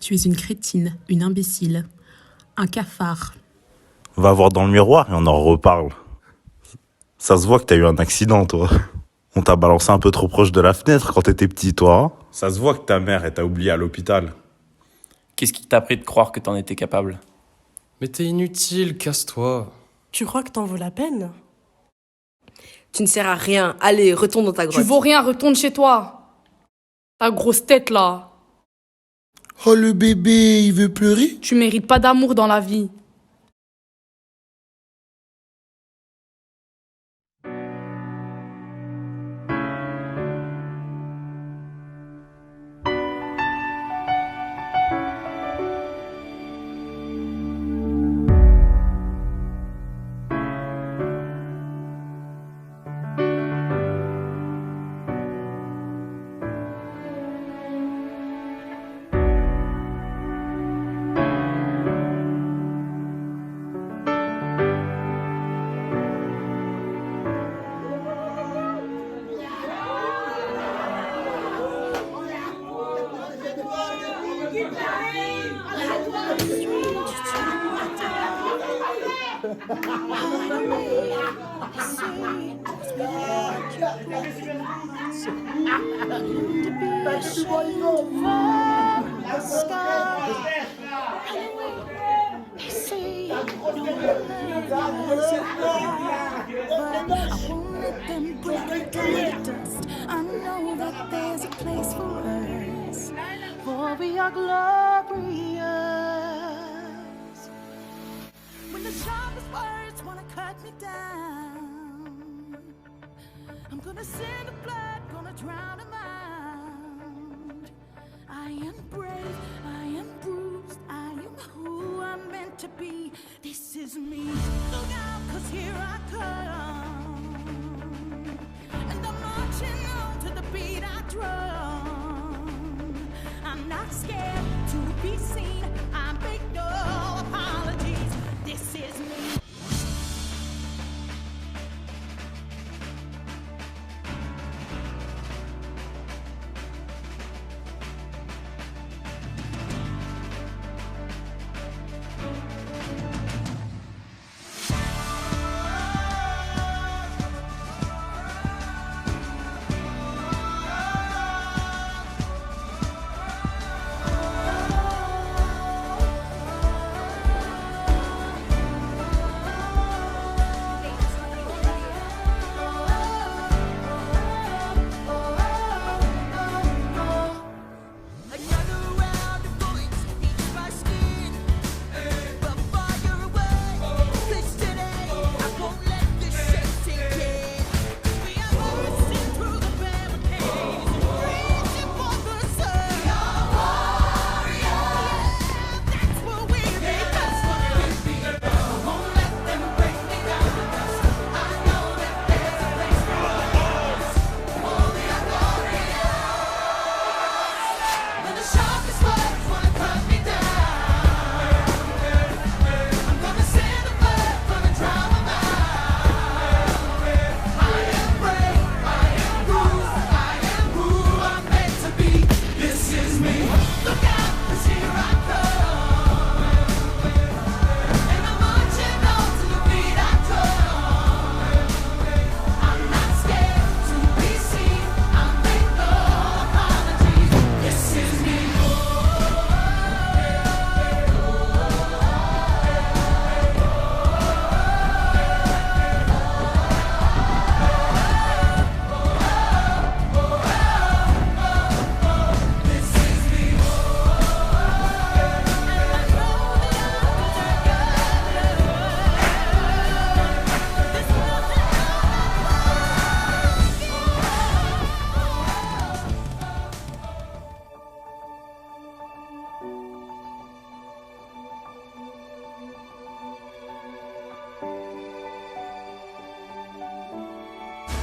Tu es une crétine, une imbécile, un cafard. Va voir dans le miroir et on en reparle. Ça se voit que t'as eu un accident, toi. On t'a balancé un peu trop proche de la fenêtre quand t'étais petit, toi. Hein. Ça se voit que ta mère, elle t'a oublié à l'hôpital. Qu'est-ce qui t'a pris de croire que t'en étais capable? Mais t'es inutile, casse-toi. Tu crois que t'en vaut la peine? Tu ne sers à rien. Allez, retourne dans ta grotte. Tu vaux rien, retourne chez toi. Ta grosse tête, là. Oh, le bébé, il veut pleurer? Tu mérites pas d'amour dans la vie. I know that there's a place for us, for we are glorious. When the sharpest words wanna cut me down, I'm gonna send the blood, gonna drown them out. I am brave, I am bruised, I am who I'm meant to be. This is me. Look out, 'cause here I come. And I'm marching on to the beat I drum. I'm not scared to be seen. I make no apologies. This is me.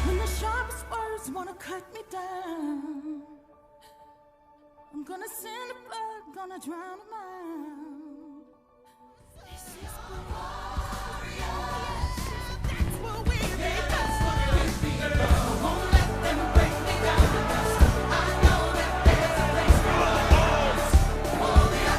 When the sharpest words wanna cut me down, I'm gonna send the blood, gonna drown them out. This is glorious. That's what we're made of. I won't let them break me down. I know that there's a place for us. Only I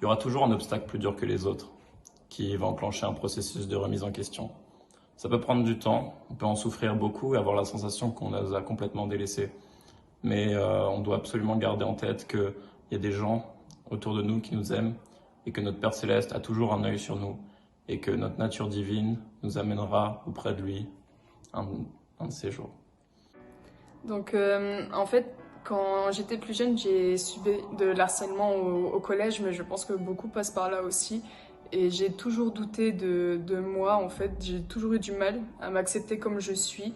Il y aura toujours un obstacle plus dur que les autres qui va enclencher un processus de remise en question. Ça peut prendre du temps, on peut en souffrir beaucoup et avoir la sensation qu'on nous a complètement délaissés. Mais on doit absolument garder en tête qu'il y a des gens autour de nous qui nous aiment et que notre Père Céleste a toujours un œil sur nous et que notre nature divine nous amènera auprès de lui un de ces jours. Donc en fait, quand j'étais plus jeune, j'ai subi de l'harcèlement au collège, mais je pense que beaucoup passent par là aussi. Et j'ai toujours douté de moi, en fait. J'ai toujours eu du mal à m'accepter comme je suis.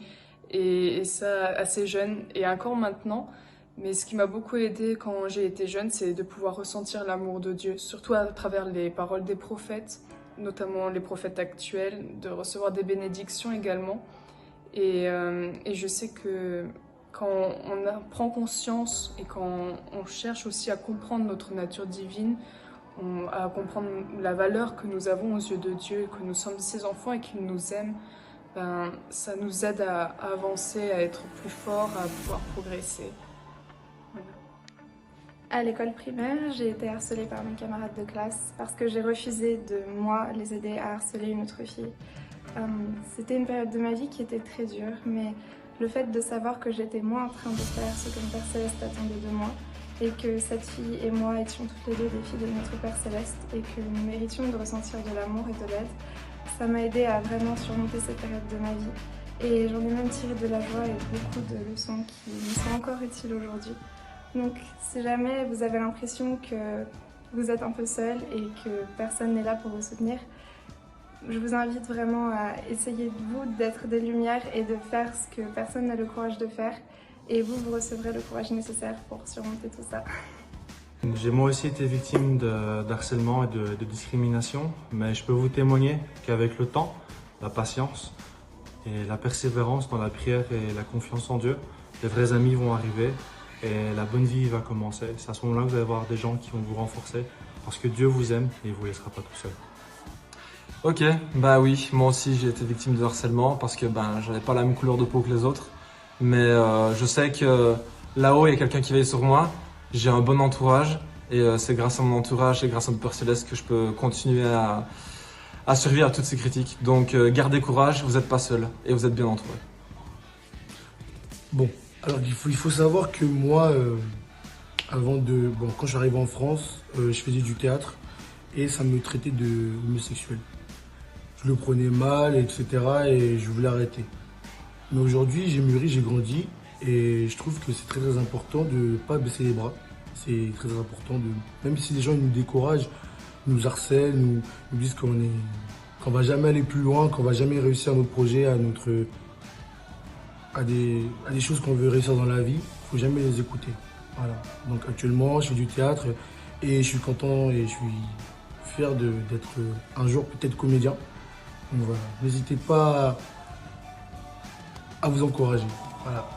Et ça, assez jeune, et encore maintenant. Mais ce qui m'a beaucoup aidé quand j'ai été jeune, c'est de pouvoir ressentir l'amour de Dieu, surtout à travers les paroles des prophètes, notamment les prophètes actuels, de recevoir des bénédictions également. Et je sais que quand on prend conscience et quand on cherche aussi à comprendre notre nature divine, à comprendre la valeur que nous avons aux yeux de Dieu, que nous sommes ses enfants et qu'il nous aime, ben, ça nous aide à avancer, à être plus forts, à pouvoir progresser. Voilà. À l'école primaire, j'ai été harcelée par mes camarades de classe parce que j'ai refusé de, moi, les aider à harceler une autre fille. C'était une période de ma vie qui était très dure, mais le fait de savoir que j'étais moi en train de faire ce que mon Père Céleste attendait de moi, et que cette fille et moi étions toutes les deux des filles de notre Père Céleste et que nous méritions de ressentir de l'amour et de l'aide, ça m'a aidé à vraiment surmonter cette période de ma vie. Et j'en ai même tiré de la joie et beaucoup de leçons qui me sont encore utiles aujourd'hui. Donc si jamais vous avez l'impression que vous êtes un peu seul et que personne n'est là pour vous soutenir, je vous invite vraiment à essayer vous d'être des lumières et de faire ce que personne n'a le courage de faire. Et vous recevrez le courage nécessaire pour surmonter tout ça. J'ai moi aussi été victime d'harcèlement et de discrimination, mais je peux vous témoigner qu'avec le temps, la patience et la persévérance dans la prière et la confiance en Dieu, les vrais amis vont arriver et la bonne vie va commencer. C'est à ce moment-là que vous allez avoir des gens qui vont vous renforcer parce que Dieu vous aime et il ne vous laissera pas tout seul. Ok, bah oui, moi aussi j'ai été victime de harcèlement parce que j'avais pas la même couleur de peau que les autres. Mais je sais que là-haut, il y a quelqu'un qui veille sur moi, j'ai un bon entourage et c'est grâce à mon entourage et grâce à mon Père Céleste que je peux continuer à survivre à toutes ces critiques. Donc gardez courage, vous n'êtes pas seul et vous êtes bien entouré. Bon, alors il faut savoir que moi, quand je suis arrivé en France, je faisais du théâtre et ça me traitait de homosexuel. Je le prenais mal, etc. et je voulais arrêter. Mais aujourd'hui, j'ai mûri, j'ai grandi et je trouve que c'est très très important de ne pas baisser les bras. C'est très important même si les gens ils nous découragent, nous harcèlent, nous disent qu'on va jamais aller plus loin, qu'on va jamais réussir notre projet, à des choses qu'on veut réussir dans la vie, il faut jamais les écouter. Voilà. Donc actuellement, je fais du théâtre et je suis content et je suis fier d'être un jour peut-être comédien. Donc voilà, n'hésitez pas à vous encourager. Voilà.